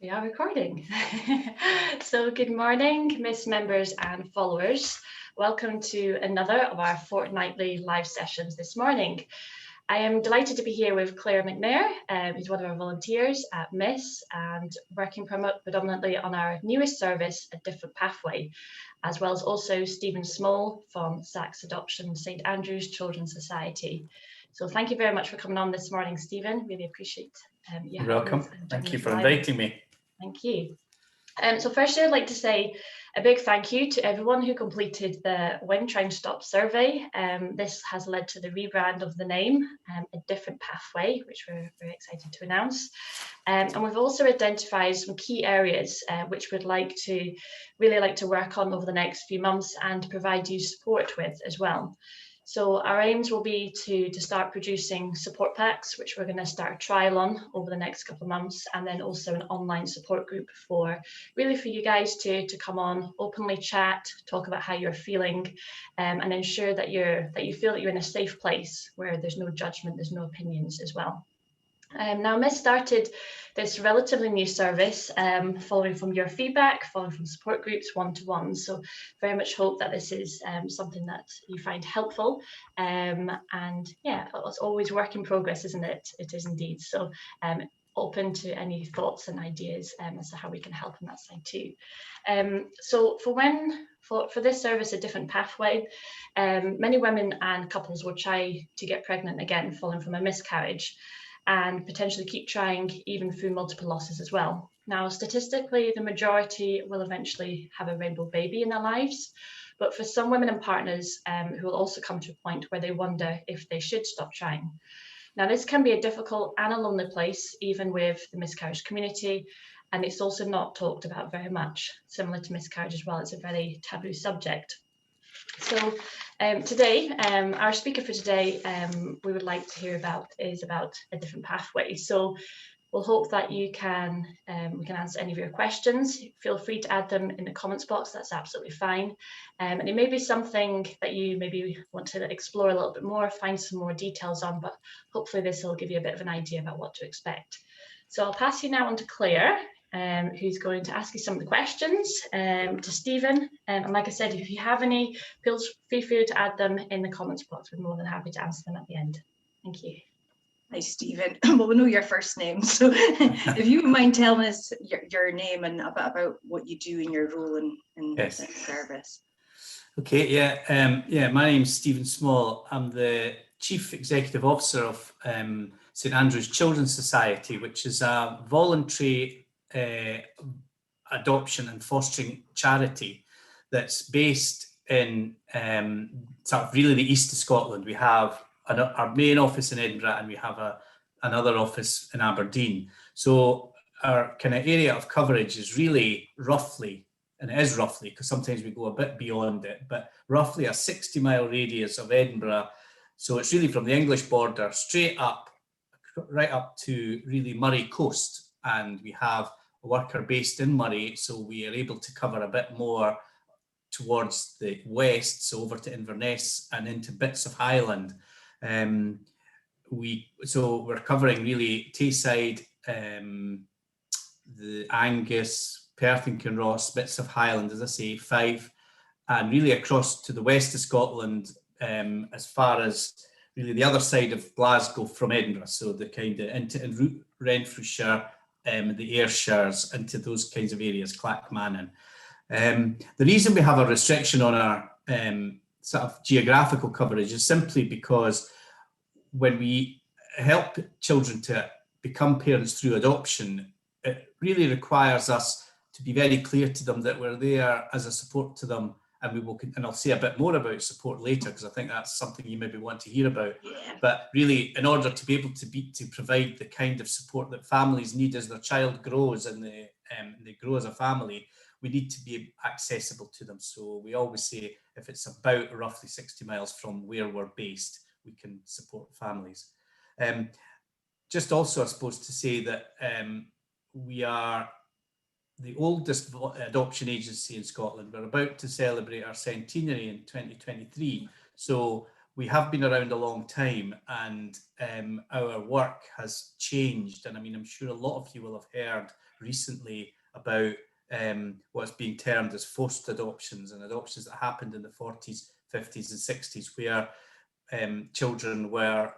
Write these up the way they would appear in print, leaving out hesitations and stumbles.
We are recording. So good morning, Miss members and followers. Welcome to another of our fortnightly live sessions this morning. I am delighted to be here with Claire McNair, who's one of our volunteers at Miss and working predominantly on our newest service, A Different Pathway, as well as also Stephen Small from Sachs Adoption St Andrew's Children's Society. So thank you very much for coming on this morning, Stephen. Really appreciate You're welcome. Thank you for inviting me. Thank you. So firstly, I'd like to say a big thank you to everyone who completed the When Trying to Stop survey. This has led to the rebrand of the name, A Different Pathway, which we're very excited to announce. And we've also identified some key areas which we'd really like to work on over the next few months and provide you support with as well. So our aims will be to start producing support packs, which we're going to start a trial on over the next couple of months, and then also an online support group for you guys to come on, openly chat, talk about how you're feeling, and ensure that you feel that you're in a safe place where there's no judgment, there's no opinions as well. Now, Miss started this relatively new service following from your feedback, following from support groups, one-to-one. So very much hope that this is something that you find helpful. And yeah, it's always work in progress, isn't it? It is indeed. So open to any thoughts and ideas as to how we can help on that side too. So for this service, A Different Pathway, many women and couples will try to get pregnant again following from a miscarriage, and potentially keep trying even through multiple losses as well. Now, statistically, the majority will eventually have a rainbow baby in their lives, but for some women and partners who will also come to a point where they wonder if they should stop trying. Now, this can be a difficult and a lonely place, even with the miscarriage community, and it's also not talked about very much. Similar to miscarriage as well, it's a very taboo subject. So today, our speaker for today, we would like to hear about a different pathway. So we'll hope that we can answer any of your questions. Feel free to add them in the comments box, that's absolutely fine. And it may be something that you maybe want to explore a little bit more, find some more details on, but hopefully this will give you a bit of an idea about what to expect. So I'll pass you now on to Claire, who's going to ask you some of the questions to Stephen. And like I said, if you have any, feel free to add them in the comments box. We're more than happy to answer them at the end. Thank you. Hi, Stephen. Well, we know your first name, so if you wouldn't mind telling us your name and about what you do in your role in Yes. the service. Okay, yeah, my name's Stephen Small. I'm the Chief Executive Officer of St Andrew's Children's Society, which is a voluntary adoption and fostering charity that's based in sort of really the east of Scotland. We have our main office in Edinburgh, and we have another office in Aberdeen. So our kind of area of coverage is really roughly, and it is roughly because sometimes we go a bit beyond it, but roughly a 60-mile radius of Edinburgh. So it's really from the English border straight up, right up to really Moray Coast. And we have a worker based in Moray, so we are able to cover a bit more towards the west, so over to Inverness and into bits of Highland. So we're covering really Tayside, the Angus, Perth and Kinross, bits of Highland, as I say, Fife, and really across to the west of Scotland, as far as really the other side of Glasgow from Edinburgh, so the kind of into Renfrewshire, the Ayrshires, into those kinds of areas, Clarke, Manning. The reason we have a restriction on our sort of geographical coverage is simply because when we help children to become parents through adoption, it really requires us to be very clear to them that we're there as a support to them, and we will. And I'll say a bit more about support later because I think that's something you maybe want to hear about. Yeah. But really, in order to be able to provide the kind of support that families need as their child grows and they grow as a family, we need to be accessible to them. So we always say if it's about roughly 60 miles from where we're based, we can support families. Just also, I suppose, to say that we are the oldest adoption agency in Scotland. We're about to celebrate our centenary in 2023. So we have been around a long time, and our work has changed. And I mean, I'm sure a lot of you will have heard recently about what's being termed as forced adoptions, and adoptions that happened in the 40s, 50s and 60s, where children were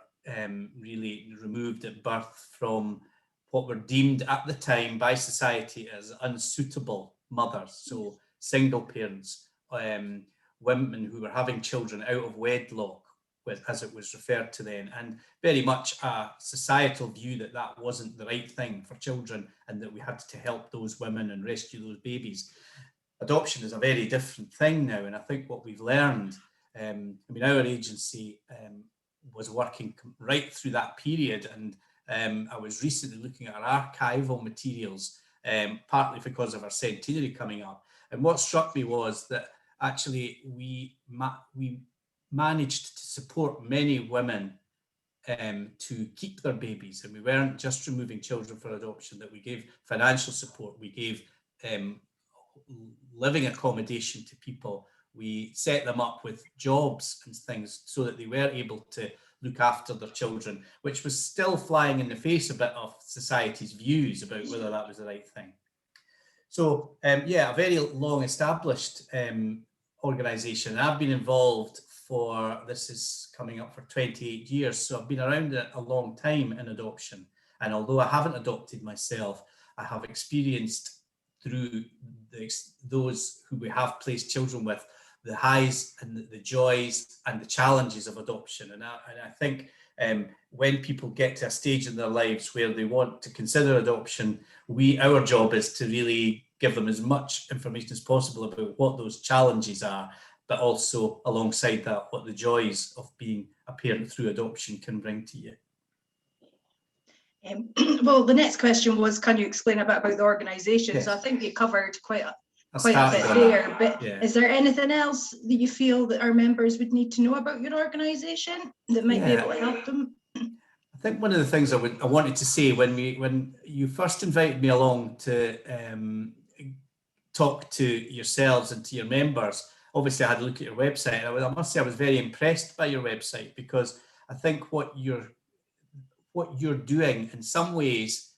really removed at birth from what were deemed at the time by society as unsuitable mothers. So single parents, women who were having children out of wedlock, as it was referred to then, and very much a societal view that that wasn't the right thing for children and that we had to help those women and rescue those babies. Adoption is a very different thing now, and I think what we've learned, I mean, our agency was working right through that period, and I was recently looking at our archival materials, partly because of our centenary coming up, and what struck me was that actually we managed to support many women to keep their babies, and we weren't just removing children for adoption, that we gave financial support, we gave living accommodation to people, we set them up with jobs and things so that they were able to look after their children, which was still flying in the face a bit of society's views about whether that was the right thing. So yeah, a very long established organisation. I've been involved for, this is coming up for 28 years, so I've been around a long time in adoption, and although I haven't adopted myself, I have experienced through those who we have placed children with the highs and the joys and the challenges of adoption. And I think when people get to a stage in their lives where they want to consider adoption, our job is to really give them as much information as possible about what those challenges are, but also alongside that, what the joys of being a parent through adoption can bring to you. Well, the next question was, can you explain a bit about the organisation? Yes. So I think you covered quite a bit there, but yeah. Is there anything else that you feel that our members would need to know about your organisation that might be able to help them? I think one of the things I wanted to say when you first invited me along to talk to yourselves and to your members, obviously I had a look at your website, and I must say I was very impressed by your website, because I think what you're doing in some ways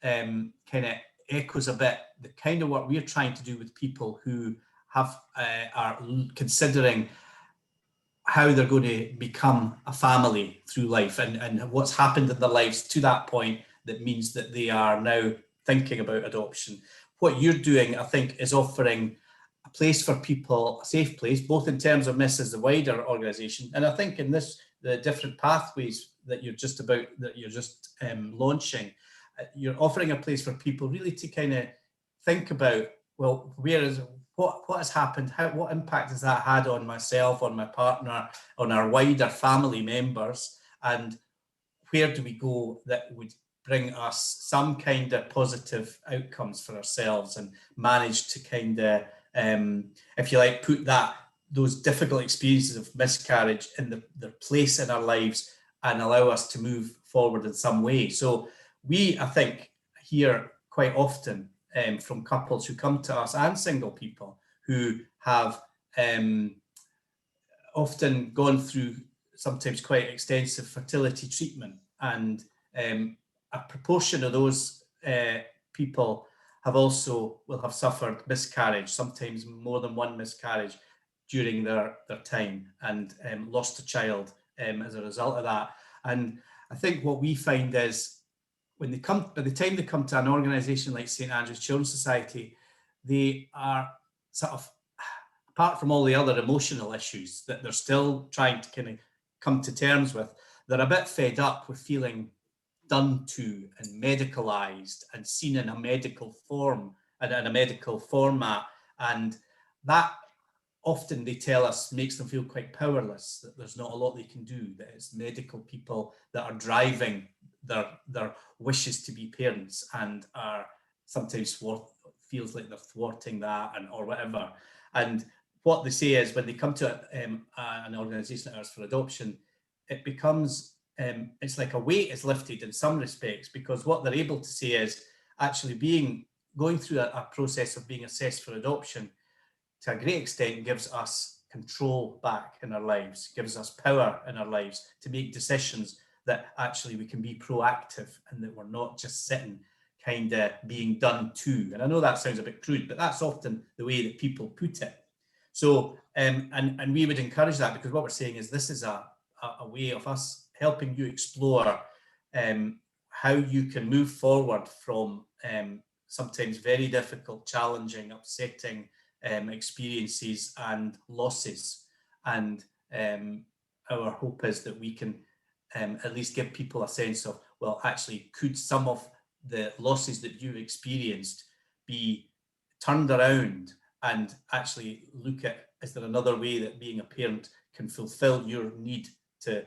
kind of echoes a bit the kind of work we're trying to do with people who are considering how they're going to become a family through life, and what's happened in their lives to that point that means that they are now thinking about adoption. What you're doing, I think, is offering a place for people, a safe place, both in terms of Miss as the wider organisation, and I think in the different pathways that you're just launching, you're offering a place for people really to kind of think about, well, what has happened, what impact has that had on myself, on my partner, on our wider family members, and where do we go that would bring us some kind of positive outcomes for ourselves, and manage to kind of, if you like, put those difficult experiences of miscarriage in their place in our lives and allow us to move forward in some way. So I think, hear quite often from couples who come to us, and single people who have often gone through sometimes quite extensive fertility treatment, and a proportion of those people will have suffered miscarriage, sometimes more than one miscarriage during their time, and lost a child as a result of that. And I think what we find is, by the time they come to an organisation like St Andrew's Children's Society, they are sort of, apart from all the other emotional issues that they're still trying to kind of come to terms with, they're a bit fed up with feeling done to and medicalised and seen in a medical form and in a medical format, and that often, they tell us, makes them feel quite powerless, that there's not a lot they can do, that it's medical people that are driving their wishes to be parents, and are sometimes feels like they're thwarting that, or whatever. And what they say is, when they come to an organisation like ours for adoption, it becomes, it's like a weight is lifted in some respects, because what they're able to say is, actually going through a process of being assessed for adoption, to a great extent, gives us control back in our lives, gives us power in our lives to make decisions that actually we can be proactive and that we're not just sitting kind of being done to. And I know that sounds a bit crude, but that's often the way that people put it. So, and we would encourage that, because what we're saying is this is a way of us helping you explore how you can move forward from sometimes very difficult, challenging, upsetting experiences and losses. And our hope is that we can at least give people a sense of, well, actually, could some of the losses that you've experienced be turned around and actually look at, is there another way that being a parent can fulfill your need to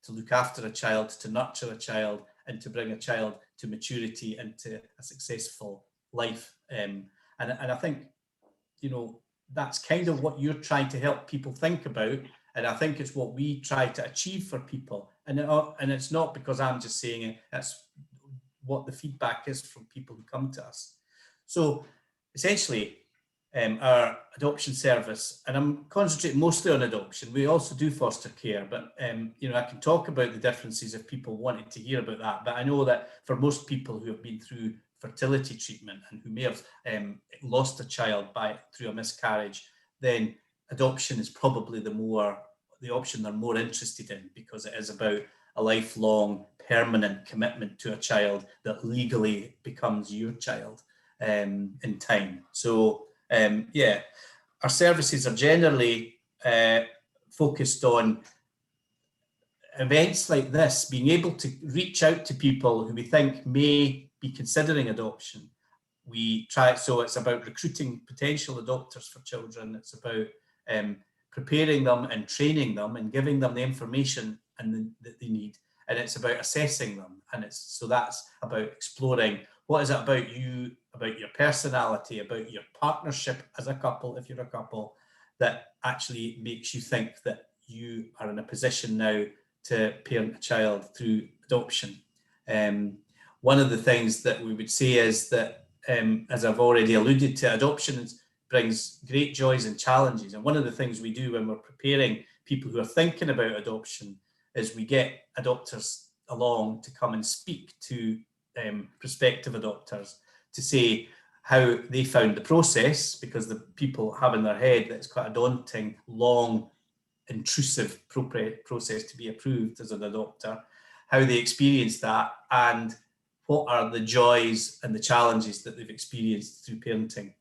look after a child, to nurture a child, and to bring a child to maturity and to a successful life. And I think, you know, that's kind of what you're trying to help people think about. And I think it's what we try to achieve for people. And it's not because I'm just saying it, that's what the feedback is from people who come to us. So essentially, our adoption service, and I'm concentrating mostly on adoption. We also do foster care, but you know, I can talk about the differences if people wanted to hear about that. But I know that for most people who have been through fertility treatment and who may have lost a child through a miscarriage, then adoption is probably the option they're more interested in, because it is about a lifelong permanent commitment to a child that legally becomes your child in time. So yeah, our services are generally focused on events like this, being able to reach out to people who we think may be considering adoption. We try, so it's about recruiting potential adopters for children. It's about preparing them and training them and giving them the information that they need. And it's about assessing them. And so that's about exploring, what is it about you, about your personality, about your partnership as a couple, if you're a couple, that actually makes you think that you are in a position now to parent a child through adoption. One of the things that we would say is that, as I've already alluded to, adoption brings great joys and challenges. And one of the things we do when we're preparing people who are thinking about adoption is we get adopters along to come and speak to prospective adopters to say how they found the process, because the people have in their head that it's quite a daunting, long, intrusive process to be approved as an adopter, how they experienced that, and what are the joys and the challenges that they've experienced through parenting,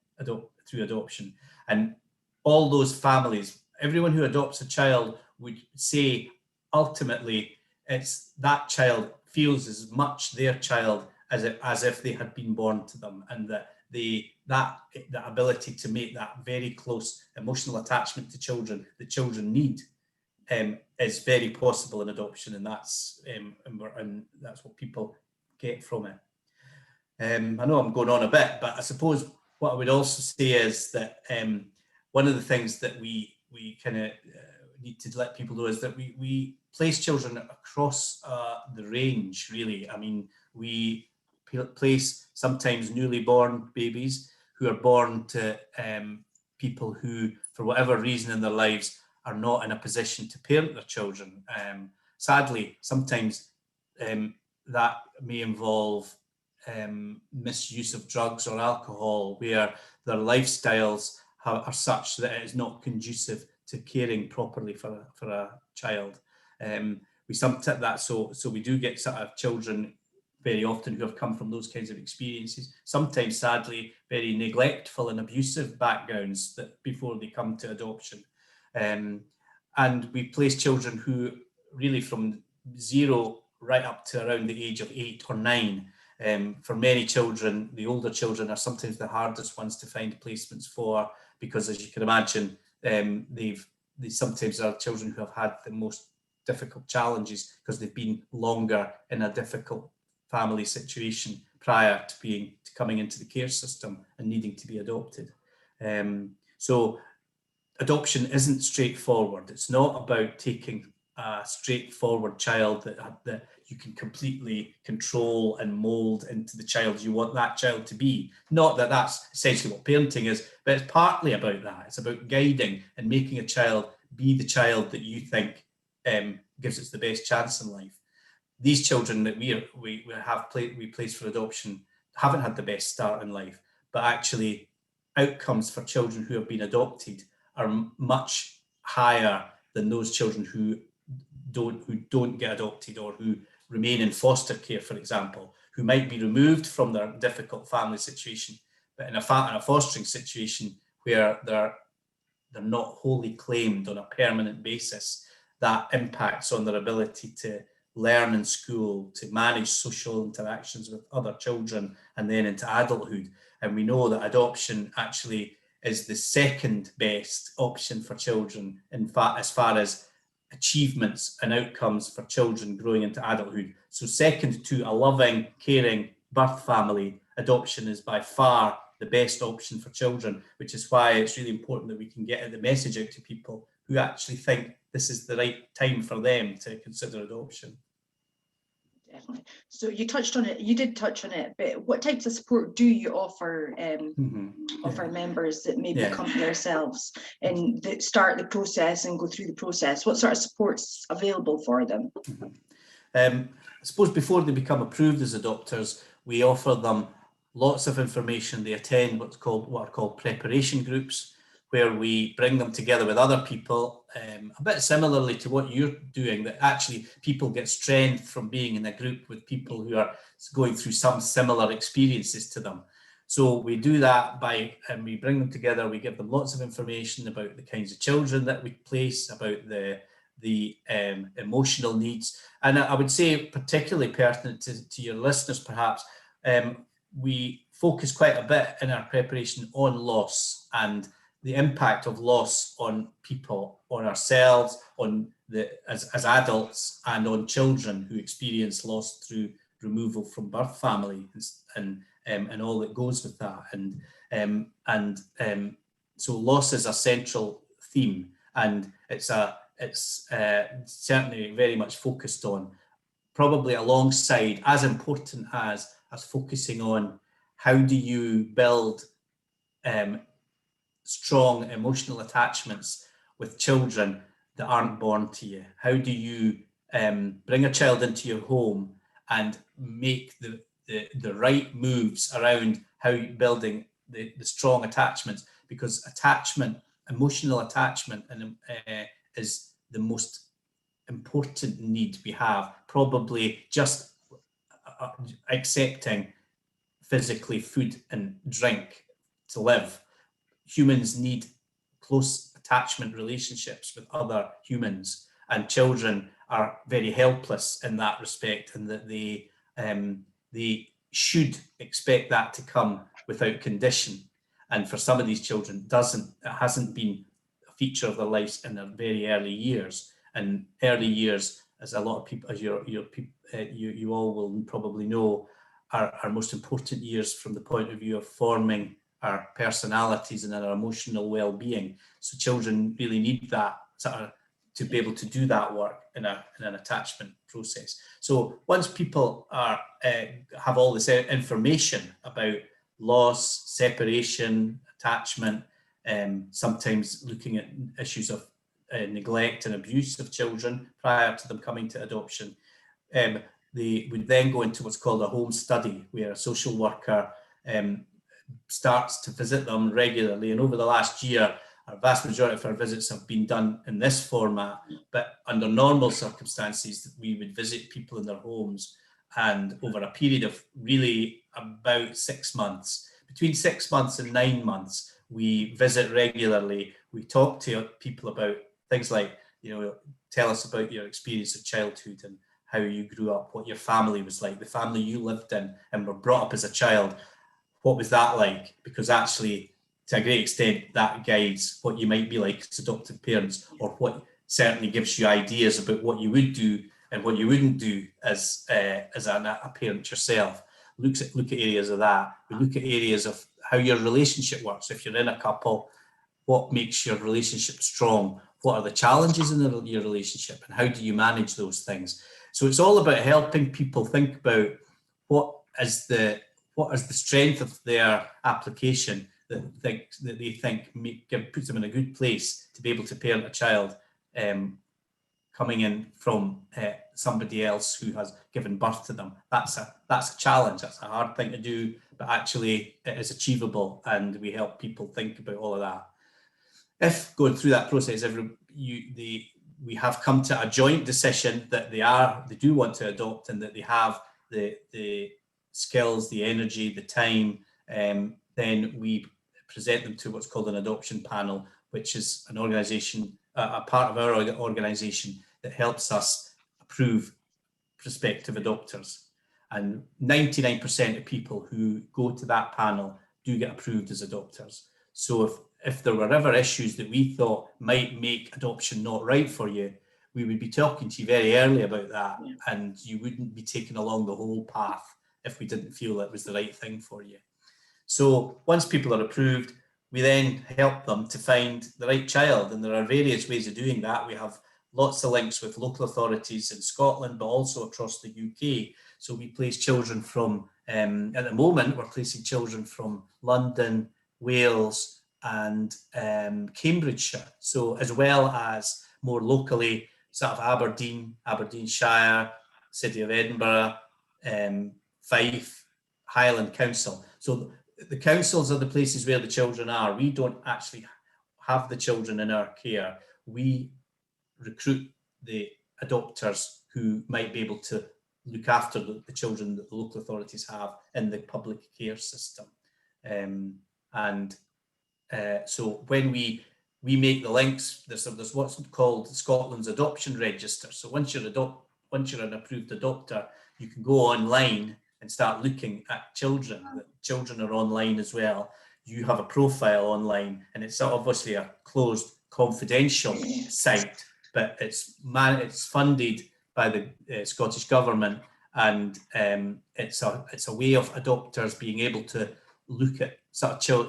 through adoption. And all those families, everyone who adopts a child would say ultimately it's that child feels as much their child as if they had been born to them, and that the ability to make that very close emotional attachment to children that children need is very possible in adoption, and that's what people get from it. I know I'm going on a bit, but I suppose what I would also say is that one of the things that we kind of need to let people know is that we place children across the range, really. I mean, we place sometimes newly born babies who are born to people who, for whatever reason in their lives, are not in a position to parent their children. Sadly, sometimes that may involve misuse of drugs or alcohol, where their lifestyles are such that it is not conducive to caring properly for a child. We sometimes that so we do get sort of children very often who have come from those kinds of experiences, sometimes sadly very neglectful and abusive backgrounds that before they come to adoption. And we place children who really from 0 right up to around the age of 8 or 9. For many children, the older children are sometimes the hardest ones to find placements for, because as you can imagine, they sometimes are children who have had the most difficult challenges because they've been longer in a difficult family situation prior to coming into the care system and needing to be adopted. So adoption isn't straightforward. It's not about taking a straightforward child that you can completely control and mold into the child you want that child to be. Not that that's essentially what parenting is, but it's partly about that. It's about guiding and making a child be the child that you think gives it the best chance in life. These children that we place for adoption haven't had the best start in life, but actually outcomes for children who have been adopted are much higher than those children who don't get adopted, or who remain in foster care, for example, who might be removed from their difficult family situation, but in a fostering situation where they're not wholly claimed on a permanent basis, that impacts on their ability to learn in school, to manage social interactions with other children, and then into adulthood. And we know that adoption actually is the second best option for children, in fact, as far as achievements and outcomes for children growing into adulthood. So second to a loving, caring birth family, adoption is by far the best option for children, which is why it's really important that we can get the message out to people who actually think this is the right time for them to consider adoption. Definitely. So you did touch on it, but what types of support do you offer offer members that maybe come themselves and that start the process and go through the process? What sort of support's available for them? I suppose before they become approved as adopters, we offer them lots of information. They attend what are called preparation groups, where we bring them together with other people, a bit similarly to what you're doing, that actually people get strength from being in a group with people who are going through some similar experiences to them. So we do that and we bring them together, we give them lots of information about the kinds of children that we place, about the emotional needs. And I would say particularly pertinent to your listeners perhaps, we focus quite a bit in our preparation on loss and the impact of loss on people, on ourselves, as adults, and on children who experience loss through removal from birth family and all that goes with that. So loss is a central theme, and it's certainly very much focused on, probably alongside, as important as focusing on how do you build strong emotional attachments with children that aren't born to you. How do you bring a child into your home and make the right moves around how you're building the strong attachments? Because emotional attachment is the most important need we have. Probably just accepting physically food and drink to live. Humans need close attachment relationships with other humans, and children are very helpless in that respect, and that they should expect that to come without condition. And for some of these children, it hasn't been a feature of their lives in their very early years. And early years, as a lot of people, as you all will probably know, are our most important years from the point of view of forming our personalities and our emotional well-being. So children really need that to be able to do that work in an attachment process. So once people have all this information about loss, separation, attachment, sometimes looking at issues of neglect and abuse of children prior to them coming to adoption, they would then go into what's called a home study, where a social worker starts to visit them regularly. And over the last year, a vast majority of our visits have been done in this format, but under normal circumstances, we would visit people in their homes, and over a period of really about 6 months, between 6 months and 9 months, we visit regularly. We talk to people about things like, tell us about your experience of childhood and how you grew up, what your family was like, the family you lived in and were brought up as a child. What was that like? Because actually, to a great extent, that guides what you might be like as adoptive parents, or what certainly gives you ideas about what you would do and what you wouldn't do as a parent yourself. Look at areas of that. We look at areas of how your relationship works. If you're in a couple, what makes your relationship strong? What are the challenges in your relationship, and how do you manage those things? So it's all about helping people think about what is the strength of their application that they think puts them in a good place to be able to parent a child coming in from somebody else who has given birth to them. That's a challenge. That's a hard thing to do, but actually it is achievable, and we help people think about all of that. If going through that process, we have come to a joint decision that they do want to adopt, and that they have the skills, the energy, the time, then we present them to what's called an adoption panel, which is an organisation, a part of our organisation that helps us approve prospective adopters. And 99% of people who go to that panel do get approved as adopters. So if there were ever issues that we thought might make adoption not right for you, we would be talking to you very early about that, and you wouldn't be taken along the whole path if we didn't feel it was the right thing for you. So once people are approved, we then help them to find the right child, and there are various ways of doing that. We have lots of links with local authorities in Scotland, but also across the UK. So we place children from, at the moment, we're placing children from London, Wales, and Cambridgeshire. So as well as more locally, sort of Aberdeen, Aberdeenshire, City of Edinburgh, Fife, Highland Council. So the councils are the places where the children are. We don't actually have the children in our care. We recruit the adopters who might be able to look after the children that the local authorities have in the public care system. So when we make the links, there's what's called Scotland's Adoption Register. So once you're an approved adopter, you can go online and start looking at children. The children are online as well. You have a profile online, and it's obviously a closed, confidential site, but it's funded by the Scottish Government, and it's a way of adopters being able to look at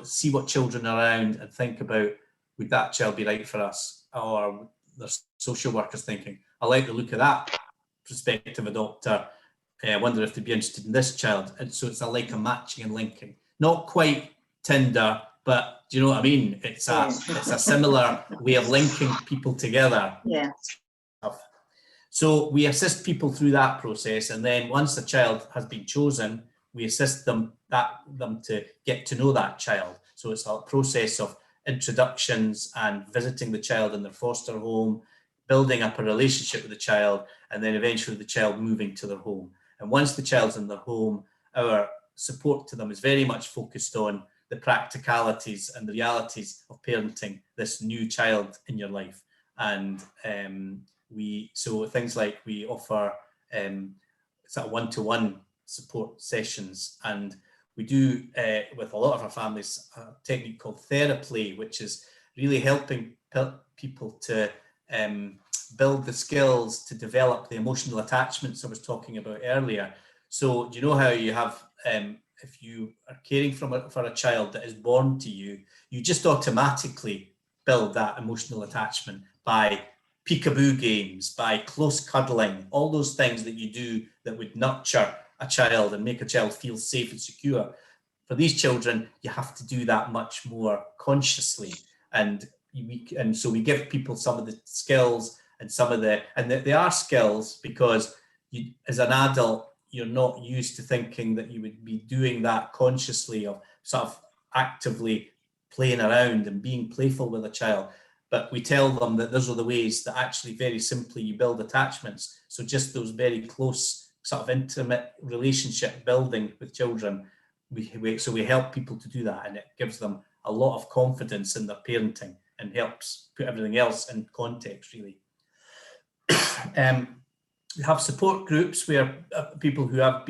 see what children are around and think about, would that child be right for us? Or there's social workers thinking, I like the look of that prospective adopter. I wonder if they'd be interested in this child. And so it's like a matching and linking. Not quite Tinder, but do you know what I mean? It's a similar way of linking people together. Yeah. So we assist people through that process, and then once the child has been chosen, we assist them to get to know that child. So it's a process of introductions and visiting the child in their foster home, building up a relationship with the child, and then eventually the child moving to their home. And once the child's in their home, our support to them is very much focused on the practicalities and the realities of parenting this new child in your life. And so things like we offer sort of one-to-one support sessions, and we do with a lot of our families a technique called therapy, which is really helping people to build the skills to develop the emotional attachments I was talking about earlier. So do you know how you have, if you are caring for a child that is born to you, you just automatically build that emotional attachment by peekaboo games, by close cuddling, all those things that you do that would nurture a child and make a child feel safe and secure. For these children, you have to do that much more consciously. And so we give people some of the skills and they are skills because you, as an adult, you're not used to thinking that you would be doing that consciously, of sort of actively playing around and being playful with a child. But we tell them that those are the ways that actually very simply you build attachments. So just those very close sort of intimate relationship building with children, we help people to do that, and it gives them a lot of confidence in their parenting and helps put everything else in context, really. We have support groups where people who have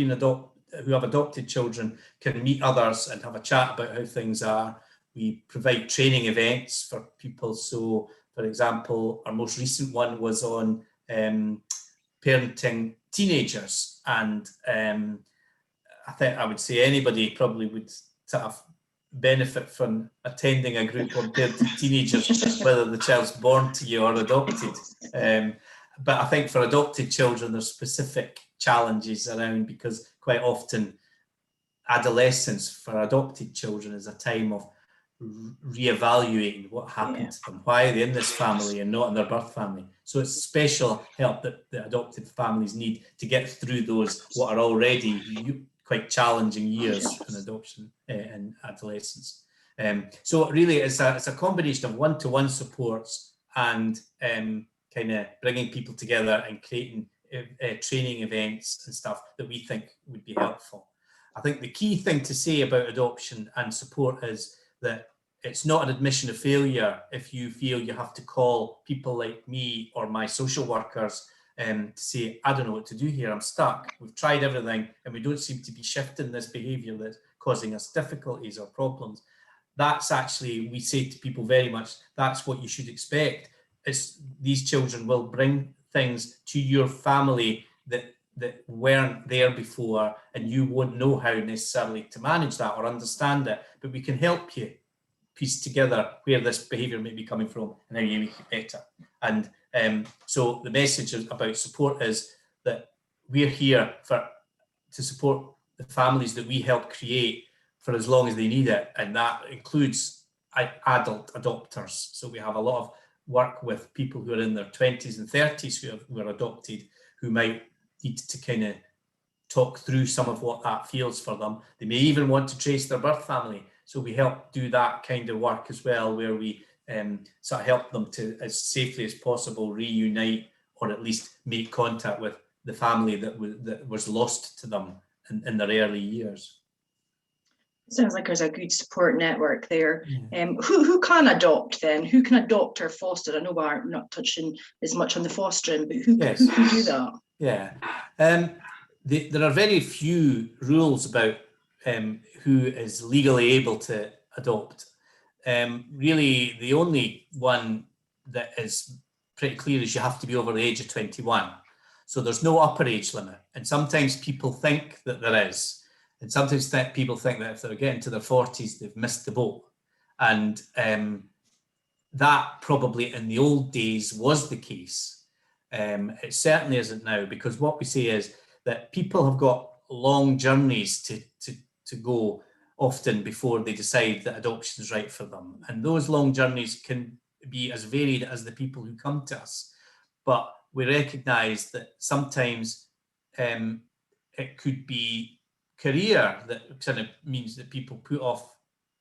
adopted children can meet others and have a chat about how things are. We provide training events for people. So, for example, our most recent one was on parenting teenagers, and I think I would say anybody probably would sort of benefit from attending a group on parenting teenagers, whether the child's born to you or adopted. but I think for adopted children, there's specific challenges around, because quite often adolescence for adopted children is a time of reevaluating what happened to them. Why are they in this family and not in their birth family? So it's special help that the adopted families need to get through those what are already quite challenging years in adoption and adolescence. So really it's a combination of one-to-one supports and kind of bringing people together and creating training events and stuff that we think would be helpful. I think the key thing to say about adoption and support is that it's not an admission of failure if you feel you have to call people like me or my social workers to say, I don't know what to do here, I'm stuck. We've tried everything and we don't seem to be shifting this behaviour that's causing us difficulties or problems. That's actually, we say to people very much, that's what you should expect. These children will bring things to your family that weren't there before, and you won't know how necessarily to manage that or understand it, but we can help you piece together where this behaviour may be coming from and how you make it better. And so the message about support is that we're here to support the families that we help create for as long as they need it, and that includes adult adopters. So we have a lot of work with people who are in their 20s and 30s who are adopted, who might need to kind of talk through some of what that feels for them. They may even want to trace their birth family. So we help do that kind of work as well, where we sort of help them to, as safely as possible, reunite or at least make contact with the family that was lost to them in their early years. Sounds like there's a good support network there. Who can adopt then? Who can adopt or foster? I know we're not touching as much on the fostering, but who can do that? Yeah. There are very few rules about who is legally able to adopt. Really, the only one that is pretty clear is you have to be over the age of 21. So there's no upper age limit. And sometimes people think that there is. And sometimes people think that if they're getting to their 40s, they've missed the boat. And that probably in the old days was the case. It certainly isn't now, because what we see is that people have got long journeys to go often before they decide that adoption is right for them. And those long journeys can be as varied as the people who come to us. But we recognise that sometimes it could be career that kind of means that people put off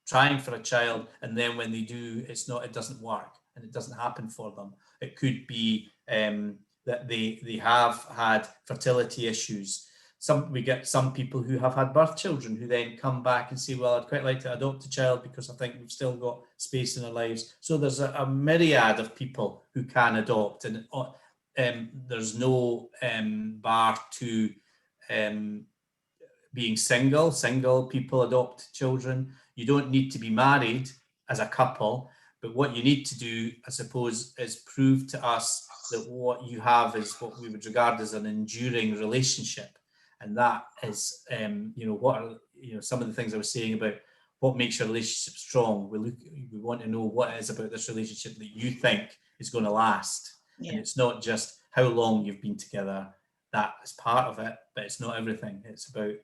trying for a child, and then when they do, it doesn't work and it doesn't happen for them. It could be that they have had fertility issues. We get some people who have had birth children who then come back and say, well, I'd quite like to adopt a child because I think we've still got space in our lives. So there's a myriad of people who can adopt, and there's no bar to being single. Single people adopt children. You don't need to be married as a couple, but what you need to do, I suppose, is prove to us that what you have is what we would regard as an enduring relationship. And that is, what are some of the things I was saying about what makes your relationship strong. We want to know what it is about this relationship that you think is going to last. Yeah. And it's not just how long you've been together. That is part of it, but it's not everything. It's about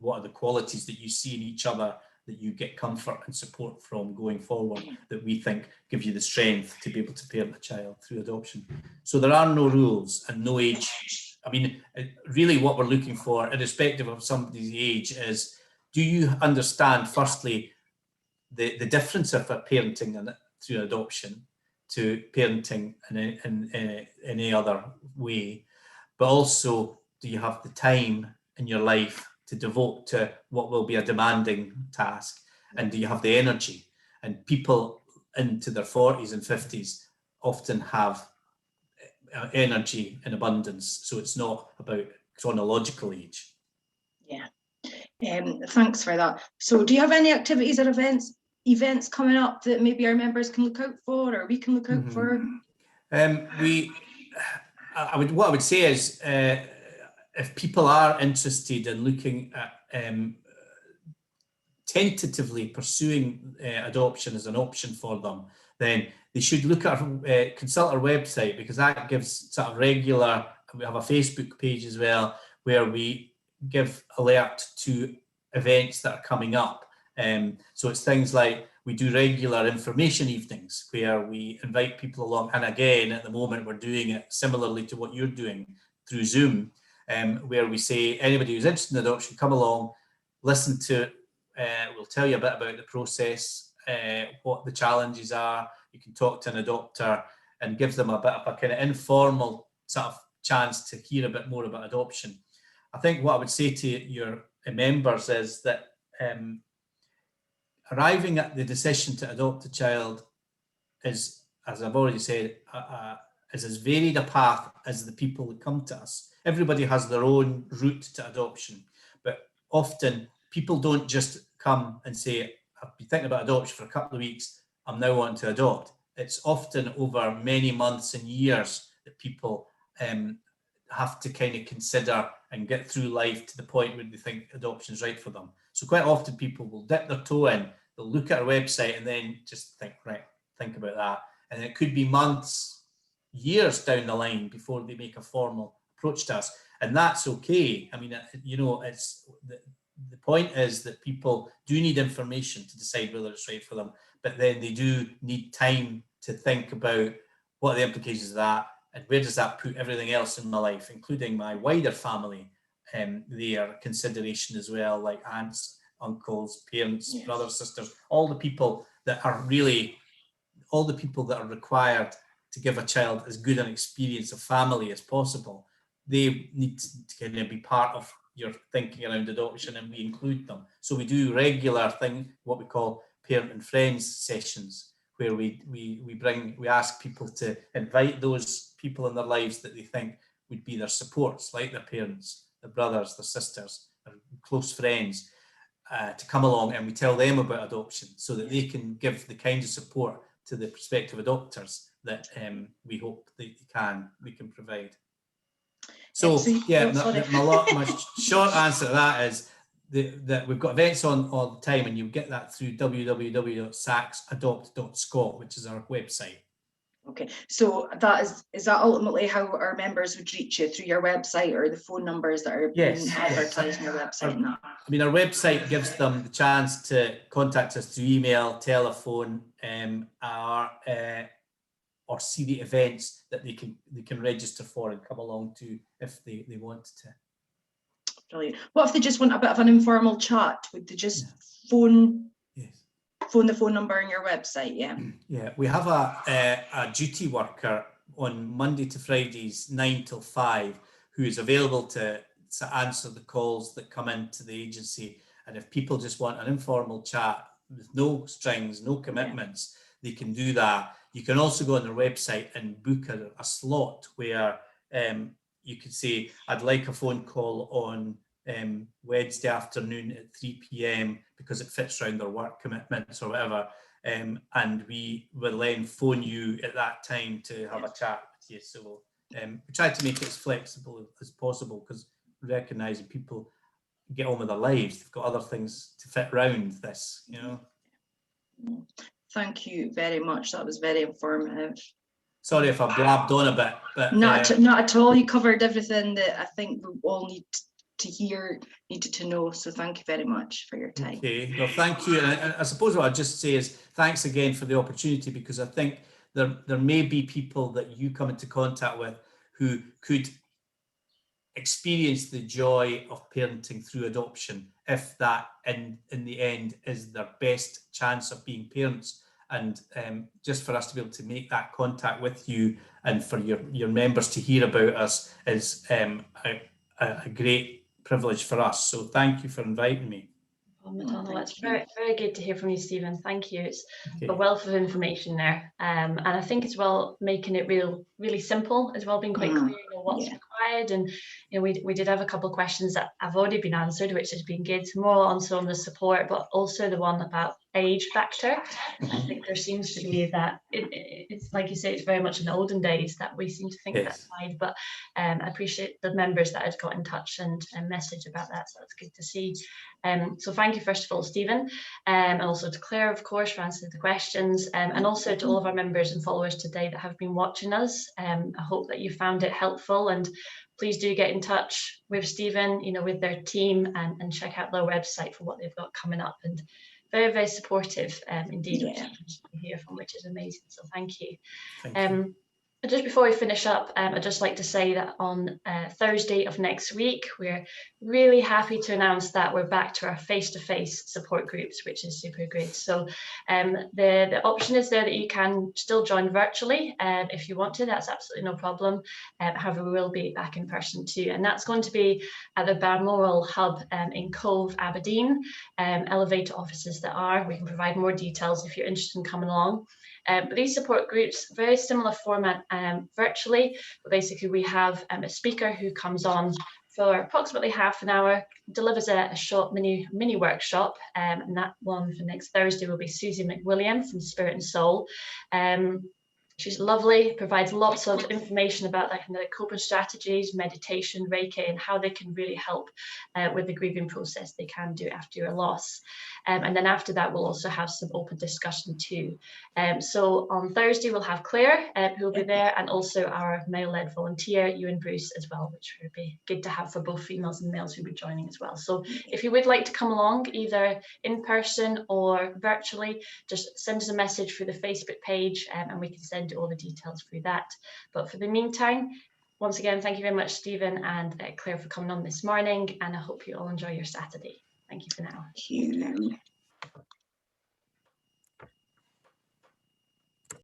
what are the qualities that you see in each other that you get comfort and support from going forward, that we think give you the strength to be able to parent a child through adoption. So there are no rules and no age. I mean, really what we're looking for, irrespective of somebody's age, is, do you understand, firstly, the difference of parenting through adoption to parenting in any other way, but also, do you have the time in your life to devote to what will be a demanding task, and do you have the energy? And people into their 40s and 50s often have energy in abundance, so it's not about chronological age. Yeah, thanks for that. So do you have any activities or events coming up that maybe our members can look out for, or we can look out for? What I would say is, if people are interested in looking at tentatively pursuing adoption as an option for them, then they should look at consult our website, because that gives sort of regular. We have a Facebook page as well where we give alert to events that are coming up. So it's things like we do regular information evenings where we invite people along, and again at the moment we're doing it similarly to what you're doing through Zoom, where we say anybody who's interested in adoption, come along, listen to it. We'll tell you a bit about the process, what the challenges are. You can talk to an adopter and give them a bit of a kind of informal sort of chance to hear a bit more about adoption. I think what I would say to your members is that arriving at the decision to adopt a child is, as I've already said, is as varied a path as the people that come to us. Everybody has their own route to adoption, but often people don't just come and say, I've been thinking about adoption for a couple of weeks, I'm now wanting to adopt. It's often over many months and years that people have to kind of consider and get through life to the point where they think adoption is right for them. So quite often people will dip their toe in, they'll look at our website and then just think, right, think about that. And it could be months, years down the line before they make a formal approach to us. And that's okay. I mean, you know, it's the point is that people do need information to decide whether it's right for them, but then they do need time to think about what are the implications of that and where does that put everything else in my life, including my wider family, their consideration as well, like aunts, uncles, parents, yes, brothers, sisters, all the people that are required to give a child as good an experience of family as possible. They need to kind of be part of your thinking around adoption, and we include them. So we do regular what we call parent and friends sessions, where we ask people to invite those people in their lives that they think would be their supports, like their parents, their brothers, their sisters, their close friends, to come along, and we tell them about adoption so that they can give the kind of support to the prospective adopters that we hope that we can provide. So yeah, my short answer to that is that we've got events on all the time, and you get that through www.saxadopt.scot, which is our website. Okay, so is that ultimately how our members would reach you, through your website or the phone numbers that are being advertised on your website? I mean, our website gives them the chance to contact us through email, telephone, or see the events that they can register for and come along to if they want to. Brilliant. What if they just want a bit of an informal chat? Would they just phone the phone number on your website? Yeah, we have a duty worker on Monday to Fridays 9 till 5 who is available to answer the calls that come into the agency. And if people just want an informal chat with no strings, no commitments, they can do that. You can also go on their website and book a slot where you could say, I'd like a phone call on Wednesday afternoon at 3 p.m. because it fits around their work commitments or whatever. And we will then phone you at that time to have a chat with you. So we try to make it as flexible as possible, because recognising people get on with their lives. They've got other things to fit around this, you know. Thank you very much. That was very informative. Sorry if I blabbed on a bit, but not at all. You covered everything that I think we all needed to know. So thank you very much for your time. Okay, well, thank you. And I suppose what I'd just say is thanks again for the opportunity, because I think there may be people that you come into contact with who could experience the joy of parenting through adoption, if that in the end is their best chance of being parents. And just for us to be able to make that contact with you and for your members to hear about us is a great privilege for us. So thank you for inviting me. Oh, that's very, very good to hear from you, Stephen. Thank you. It's a wealth of information there. And I think as well, making it really simple as well, being quite clear, what's required. And we did have a couple of questions that have already been answered, which has been good, more on some of the support, but also the one about age factor. I think there seems to be that it's like you say, it's very much in the olden days that we seem to think that's fine, but I appreciate the members that have got in touch and message about that, so that's good to see. So thank you first of all, Stephen, and also to Claire, of course, for answering the questions, and also to all of our members and followers today that have been watching us. I hope that you found it helpful, and please do get in touch with Stephen, you know, with their team, and check out their website for what they've got coming up. And very, very supportive indeed, which we hear from, which is amazing. So thank you. Thank you. Just before we finish up, I'd just like to say that on Thursday of next week, we're really happy to announce that we're back to our face-to-face support groups, which is super great. So the option is there that you can still join virtually if you want to. That's absolutely no problem. However, we will be back in person too, and that's going to be at the Balmoral Hub in Cove, Aberdeen. Elevator offices that are. We can provide more details if you're interested in coming along. But these support groups, very similar format virtually, but basically we have a speaker who comes on for approximately half an hour, delivers a short mini workshop, and that one for next Thursday will be Susie McWilliam from Spirit and Soul. She's lovely, provides lots of information about that kind of coping strategies, meditation, Reiki, and how they can really help with the grieving process they can do after a loss. And then after that, we'll also have some open discussion too. So on Thursday, we'll have Claire, who will be there, and also our male-led volunteer, Ewan Bruce, as well, which would be good to have for both females and males who will be joining as well. So if you would like to come along, either in person or virtually, just send us a message through the Facebook page, and we can send you all the details through that. But for the meantime, once again, thank you very much, Stephen and Claire, for coming on this morning, and I hope you all enjoy your Saturday. Thank you for now. Thank you.